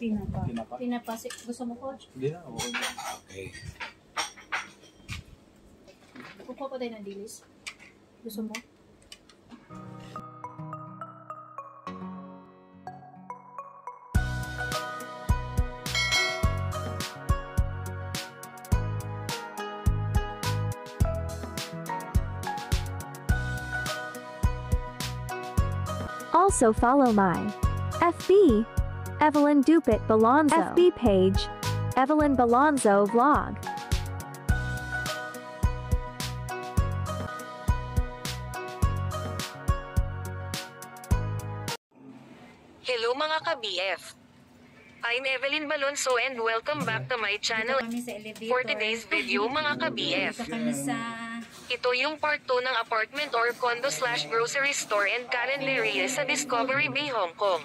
Tinapa. Tinapa. Gusto mo, Coach? Hindi na. Okay. Kukuha pa tayo ng dilis. Gusto mo? Also follow my FB, Evelyn Dupit Balonzo, FB page, Evelyn Balonzo Vlog. Hello mga ka-BF! I'm Evelyn Balonzo and welcome back to my channel. For today's video mga ka-BF, ito yung part 2 ng apartment or condo/grocery store and calendaria sa Discovery Bay, Hong Kong.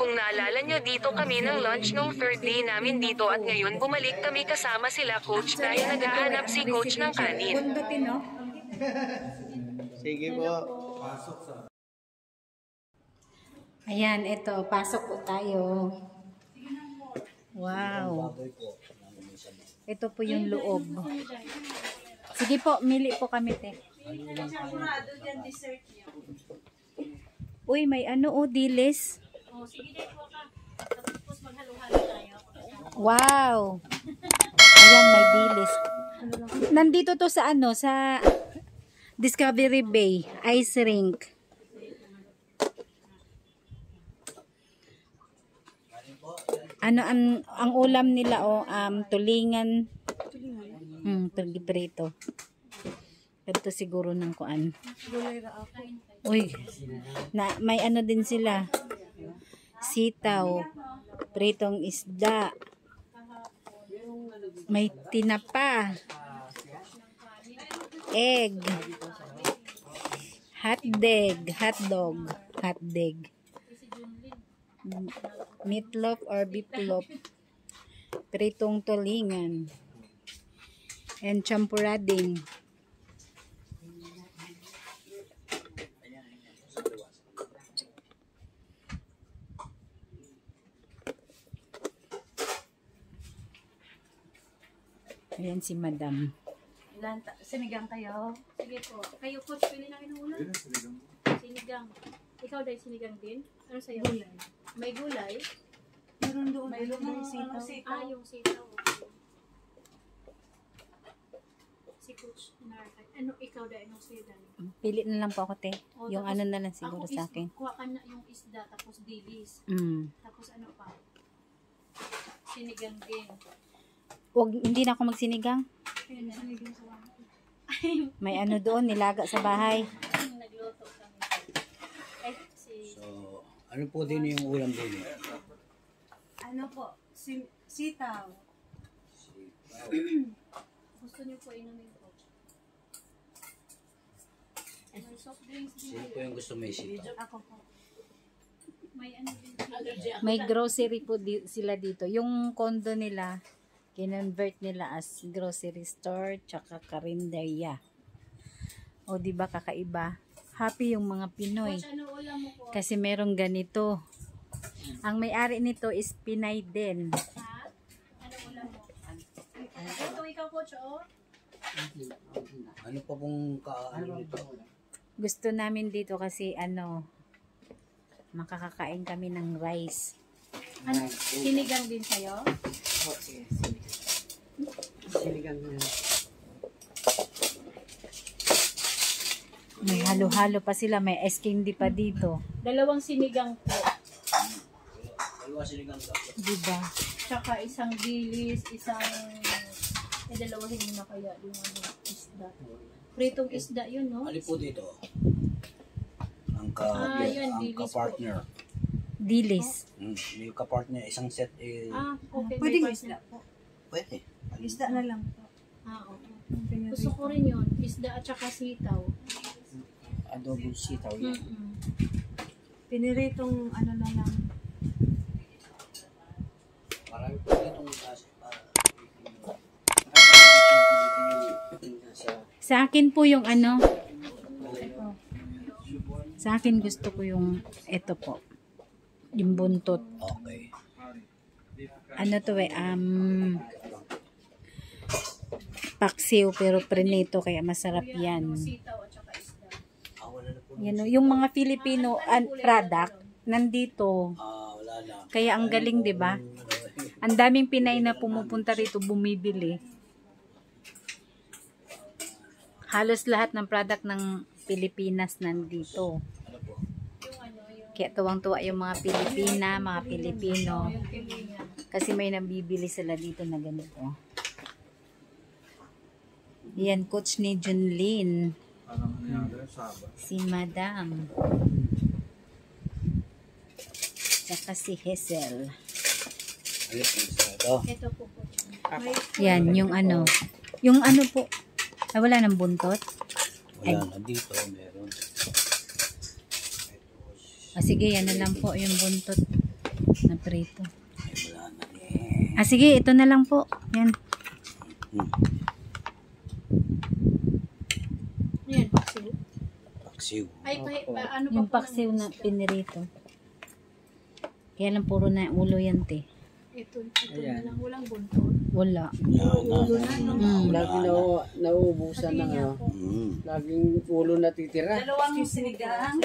Kung naalala nyo, dito kami ng lunch nung third day namin dito at ngayon bumalik kami kasama sila Coach dahil naghahanap si Coach ng kanin. Sige po. Ayan, ito. Pasok po tayo. Wow. Ito po yung loob. Sige po, mili po kami, te. Uy, may ano o, dilis. Wow. Ayan, may dilis. Nandito to sa ano, sa Discovery Bay, ice rink. Ano ang ulam nila tulingan. Prito. Ito siguro ng kuan. Uy. May ano din sila. Sitaw, pritong isda. May tinapa. Egg. Hotdog. Meatloaf or beefloaf, pritong tulingan, and champurading. Ayan si Madam. Sinigang kayo? Sige po. Kayo, Coach, pili na inuulan? Sinigang. Ikaw dahil sinigang din? Ano sa'yo? Gulay. May gulay? Meron doon. Mayroon ng sitaw. Yung sitaw. Okay. Si Coach Narkay. Ano, ikaw dahil anong sa'yo dahil? Pili na lang po ako, te. Yung tapos, ano na lang siguro sa akin. Kuha ka na yung isda, tapos dilis. Tapos ano pa? Sinigang din. Hindi na ako magsinigang. Ayun, sinigang sa bahay. May ano doon, nilaga sa bahay. Nagluto kami. So, ano po din yung ulam din? Ano po? Sitaw. Gusto niyo po inumin po? May soft drinks din. Sino po yung gusto may sitaw? Ako po. May ano din. May grocery po sila dito. Yung condo nila, kinonvert nila as grocery store tsaka karinderya. O diba kakaiba? Happy yung mga Pinoy. Kasi merong ganito. Ang may-ari nito is Pinay din. Ha? Ano ulam mo? Ito ikaw, Coach, oh? Ano pa pong kaano nito? Gusto namin dito kasi makakakain kami ng rice. Ano? Sinigang din sa'yo? Oh, sige. Sinigang na. May halo-halo pa sila. May ice candy pa dito. Dalawang sinigang po. Dalawa sinigang ka. Diba? Tsaka isang dilis, dalawahin mo na kaya yung isda. Pritong isda yun, no? Ano po dito? Ang yan, ang ka-partner. Dilis. May ka-partner, isang set eh. Okay. Pwede isda po. Pwede. Isda na lang po. Okay. Gusto ko rin yun. Isda at saka sitaw. Adobo sitaw yan. Piniritong ano na lang. Marami po ditong kasi Sa akin po yung sa akin gusto ko yung ito po. Yung buntot. Okay. ano to paksiw pero prenito kaya masarap yan. Sitaw at saka isda. Wala na po. Yan, yung mga Filipino product nandito. Wala na. Kaya ang galing, 'di ba? Ang daming Pinay na pumupunta rito bumibili. Halos lahat ng product ng Pilipinas nandito. Ano po? Kaya tuwang-tuwa yung mga Pilipina, mga Pilipino. Yung pili niya. Kasi may nabibili sila dito na ganito. Yan, coach ni Junlin. Si Madam. Saka si Hazel. Ano po ito? Ito po po. May Yan, yung ano. Yung ano po. Ay, wala ng buntot. Wala na dito. Meron. Sige, yan na lang po yung buntot na prito. Ay, wala na eh. Sige, ito na lang po. Yan. Ayan, paksiw. Paksiw. Ay, ano pa Yung po paksiw ng na isda? pinirito. Kaya lang puro na ulo yan, te. Ito na lang, walang buntot. Wala. Ulo na, no? Lagi nauubusan ng ano. Laging ulo natitira. Dalawang sinigang.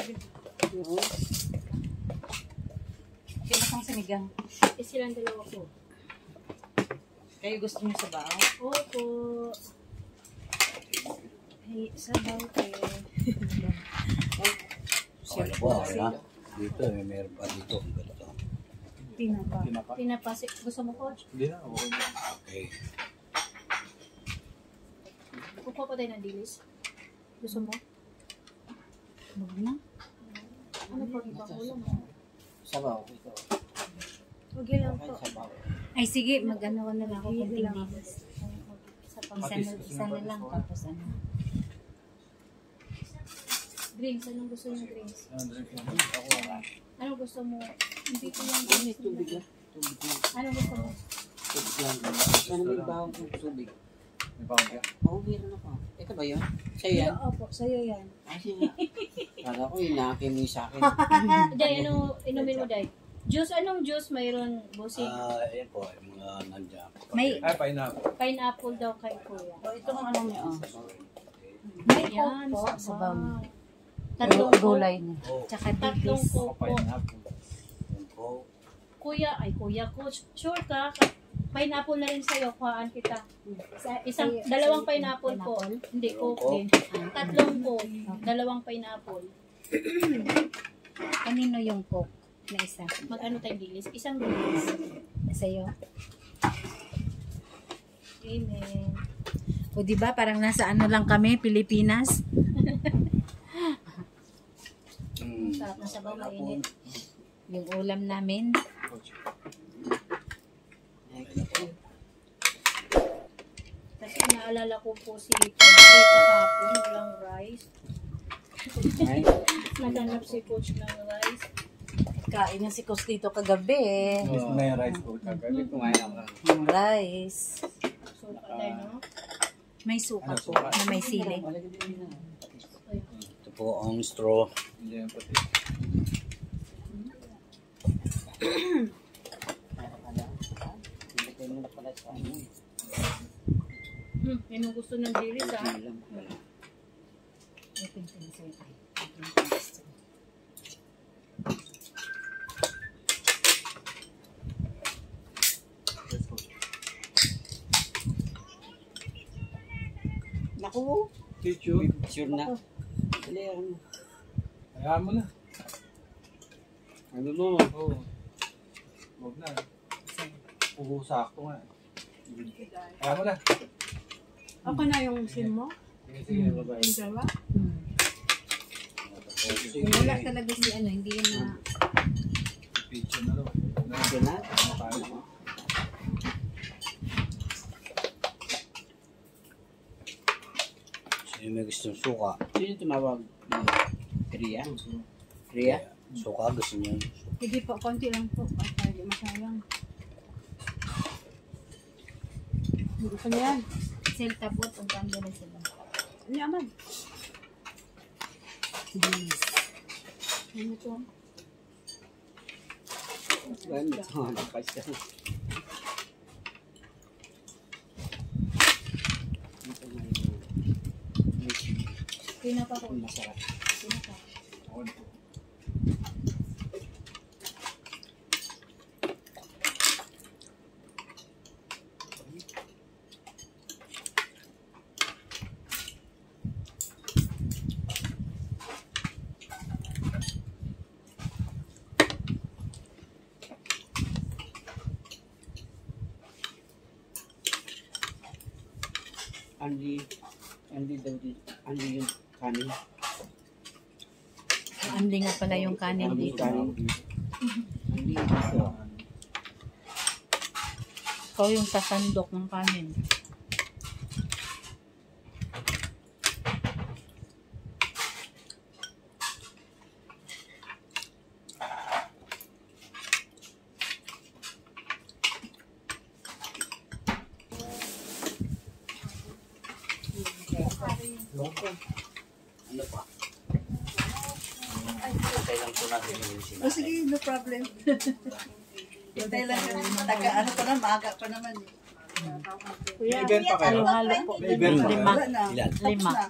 Oo. Pinakang sinigang. Silang dalawa po. Kayo gusto niyo sa bao? Opo. Ay, sabaw kayo. Ano po? Wala. Dito, meron pa dito. Ang ganito. Tinapa. Gusto mo, coach? Okay. Kukuha pa tayo ng dilis. Gusto mo? Huwag na. Ano pa iba ulo mo? Sabaw. Ito. Okay lang po. Sabaw. Ay sige, mag-ano ko na lang ako kung Sige lang. tingin. Sa pang Isa na lang tapos ano. greens. Anong gusto niyo greens? Anong gusto mo? Hindi ko lang May tubig lang. Tubig lang. Anong gusto mo? Tubig lang. Sana may bahong tubig. Oo, meron ako. Ito ba yun? Sa'yo yan? Opo, sa'yo yan. Kasi nga. Kala ko inaakin mo yung sa akin. Day, ano inumin mo, Day? Juice, anong juice mayroon, bossing? Ayan po, yung mga nandiyan. May Pineapple daw kay Kuya. ito ang ano niya. May Coke po, sabaw. Tatlong Gulay niya. Oh, Tsaka Tatlong dilis. Coke po. yung po. Kuya, coach. Sure ka? Pineapple na rin sa'yo. Kuhaan kita. Dalawang pineapple po. Hindi, Coke din. Tatlong Coke. Dalawang pineapple. Kanino yung Coke na isa? Mag-ano tayong dilis? Isang dilis. Sa'yo? Amen. O diba parang nasa ano lang kami, Pilipinas? Sarap na sabaw, mainit. Yung ulam namin. Kasi naalala ko po si Coach kahapon, walang rice. Naghanap si Coach ng rice. Kain na si Coach dito kagabi eh. May rice po. Kagabi kumain ako. Yung rice. So, patay, no? May suka po na may sili. Ito po ang straw. Yan ang gusto ng dilis, ha? Naku. Sure na. Dali ano. Hayaan mo na. Ano no? Oo. Huwag na. Sakto nga. Hayaan mo na. Ako na yung sim mo? Sige, babae. Yung dalawa? Wala talaga si ano, hindi yun na... Picture na daw. Sure na? Sino may gustong suka? Sino tumawag? Kriya? Kriya? Suka, gusto niyo. Hindi po, konti lang po. Para di masayang. Gusto niya yan. Silta po, pagkanda na sila. Ano naman? Dilis. Ano to? Pinapa ko. Masarap. Andy daw dito. Andy yung kanin. Andi nga pala yung kanin Andy dito. kanin. Andy dito. Ikaw yung sasandok ng kanin. Ano pa? Kailan po natin yung sinabi? O sige, no problem. Hintay lang yun. Ano pa na, maaga pa naman. May event pa kayo? Halo-halo po. May event pa Lima. Wala na. Ilan? Tapos Lima. na.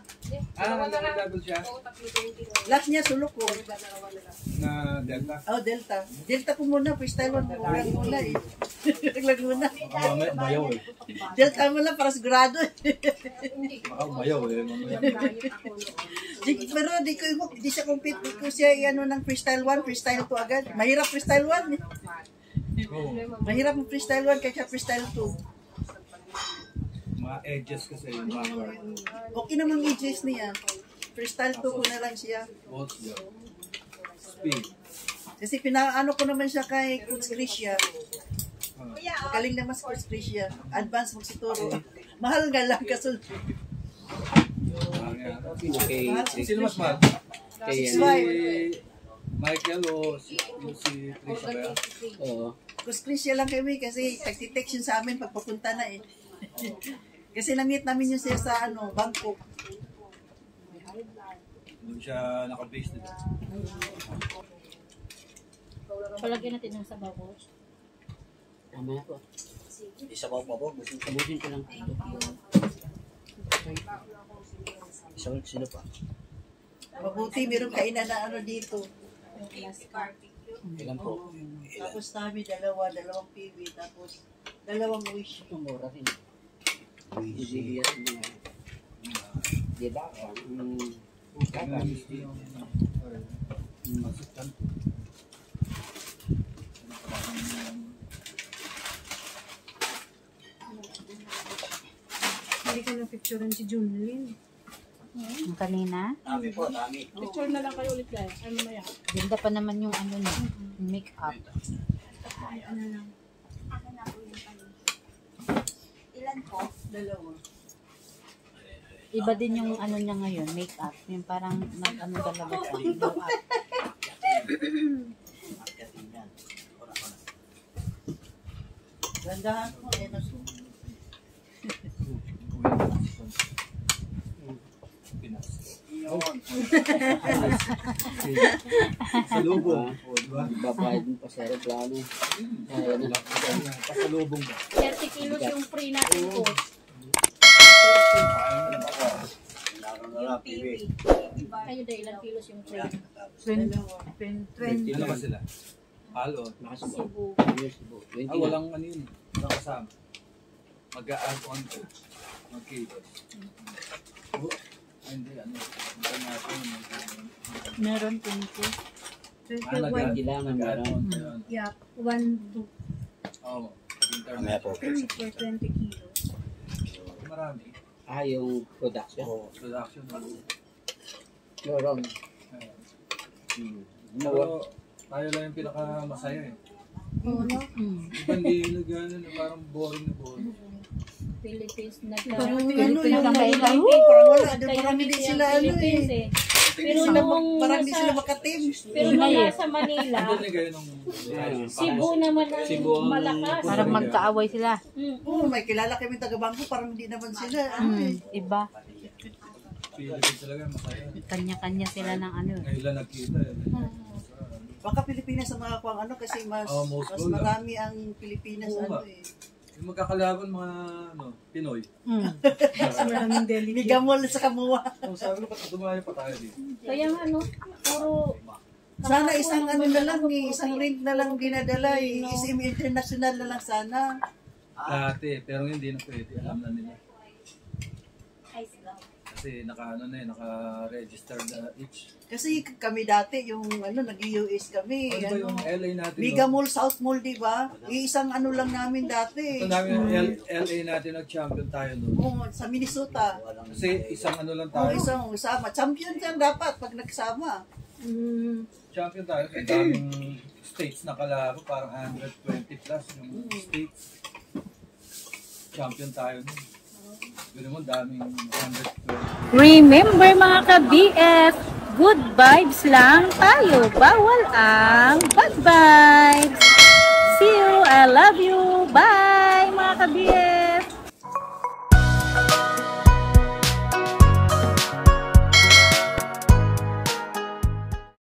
Nag-double siya Last niya, sulok ko. na Delta. Oh, Delta. Delta ko muna, freestyle one. Naglag muna eh. Naglag muna. Baka umayaw eh. Delta muna para sigurado. Baka umayaw eh. Pero di siya compete. Di ko siya ano ng freestyle 1, freestyle 2 agad. Mahirap freestyle 1 eh. Oo. Mahirap ang freestyle 1 kaya freestyle 2. Mga edges kasi yung mga Okay namang edges niya. Freestyle 2 ko na lang siya. both speed. Kasi pinaano ko naman siya kay Coach Krisha. Magaling naman si Coach Krisha. Advance magsituro. Mahal nga lang kaso. Sino mas mahal? Kaya Si Michael o yung si Trisha ba yan? oo. Coach Krisha lang kami kasi tag-text yun sa amin pagpapunta na eh. Kasi na-meet namin yun siya sa Bangkok. Doon siya naka-base dito. Palagyan natin ng sabaw ko. Tama na po. Isabaw pa po. Gusto ko. Sabutin ko lang ito. Isabaw sino pa? Mabuti meron kainan na dito. Ilan po? Tapos namin dalawang PB, tapos dalawang wish. Ito mura rin. Hindi yan mga. Diba? Hindi ko na picturean si Junlin. Yung kanina. Dami po, dami. Picture na lang kayo ulit guys. Ay mamaya. Ganda pa naman yung ano niya. Make-up. Ano lang. Dalawa. Iba din yung ano niya ngayon, make-up. Yung parang nag-ano talaga siya. Glow up. Gandahan mo, Pinas. Pasalubong. O, diba? Babayad mo pa sa aeroplano. Pasalubong ba? 30 kilos yung free natin po. Kayo dahil ilang kilos yung free. 20 ba sila? Halo. Cebu. Walang ano yun. Walang kasama. Mag-a-add on ko. Mag-kilos. Hindi, ano. Meron 20. Kailangan meron. Yeah, 1, 2 Mamaya Oo. po. for 20 kilos. Marami. Yung production. Oo. Production. Meron. Pero tayo lang yung pinakamasaya eh. Oo, no? Diba hindi nag-ano na parang boring na boring. Philippines na Parang Philippines ang kailan. Parang wala, parang hindi sila eh. Pero parang hindi sila makatim. Pero nung nasa Manila, Hindi na kayo nung... Cebu naman ang Cebu ang- malakas. Parang magkaaway sila. Oo, may kilala kami taga-bangko, parang hindi naman sila. Iba. Philippines talaga masaya. Kanya-kanya sila ng ano. Ngayon lang nagkita eh. Baka Pilipinas ang mga kuwang ano kasi mas most mas goal, marami ang Pilipinas Oo ano nga. eh. Yung magkakalaban mga Pinoy. Maraming delicate. Migamol sa kamuwa. Sabi ko, dumayo pa tayo dito. Kaya nga, no, puro Sana isang ano na lang eh, isang ring na lang dinadala eh. Isang international na lang sana. Dati, pero hindi na pwede. Alam na nila. Kasi naka-register na each. Kasi kami dati, yung ano, nag-US kami. Ano ba yung Ano, LA natin? Mega Mall, South Mall, di ba? Isang ano lang namin dati. Ito namin yung LA natin, nag-champion tayo noon. Oo, sa Minnesota. Kasi isang ano lang Oo, tayo. isang usama. Champion yan dapat pag nagsama. Champion tayo. Ang daming states na kalaro, parang 120 plus yung states. Champion tayo nun. Ganoon mo, daming 120. Remember mga ka-BF, good vibes lang tayo. Bawal ang bad vibes. See you. I love you. Bye mga ka-BF.